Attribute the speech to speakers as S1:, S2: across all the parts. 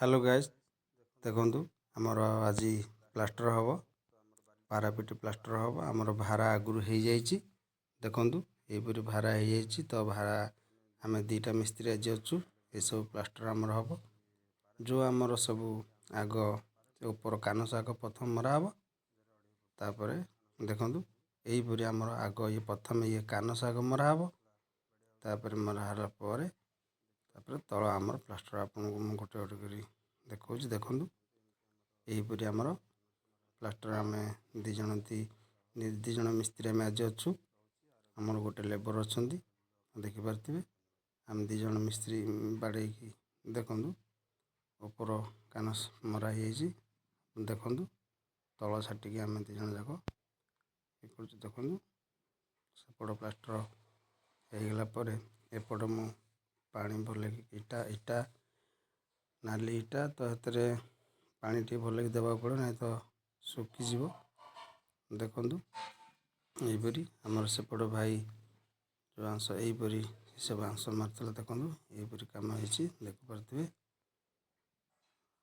S1: Hello guys देखंतु आमर आज प्लास्टर हम पारापिट प्लास्टर हम आमर भारा आगुरी हो जाइए देखंतु यहपरी भारा हो जाइए तो भारा आम दीटा मिस्त्री आज अच्छु ये सब प्लास्टर आमर हम जो आमर सब आग ऊपर कानस आग प्रथम मरा हम तापर देखंतु यहीपरी आमर आग ये प्रथम ये कानस आग मरा हम तापर मरा हला पर तापर तल आमर प्लास्टर आपन गोटे गोटे कर देखा देखूँ यहीपरी आमर प्लास्टर आम दिज मिस्त्री आम आज अच्छु आमर गोटे लेबर अच्छा देखिपे आम दिज मिस्त्री बाड़े देखूँ ऊपर कानस मरा देखूँ तल छाटिकी आम दिज जाक देखूँ सेपट प्लास्टर होगला एपट मु पानी भल इटा इटा नाली इटा तो हेतरे पानी टी भल देवा पड़े ना तो सुखीज देखूँ यहीपरी आमर सेपट भाई जो बांस यहीपरी से बांस मारता देखूँ यहीपरी कम हो देखिपे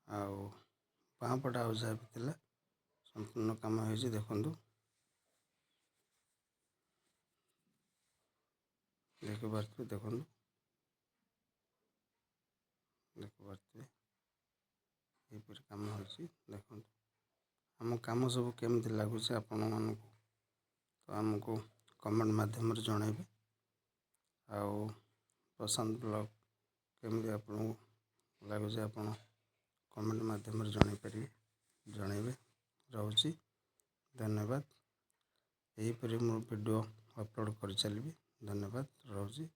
S1: आउ बाँपटा आ जहाँ भी संपूर्ण कम हो देखूँ देखिपे देखूँ देखिपे यहीपरी कम हो देखूँ आम कम सब केमती लगुच आपण मानक तो आमको कमेंट माध्यम जनइबे आउ प्रशांत ब्लॉग केमती आपको लगुच आप कमेंट माध्यम जनइबे रोची धन्यवाद यहीपरी मो वीडियो अपलोड कर चलिए धन्यवाद रोची।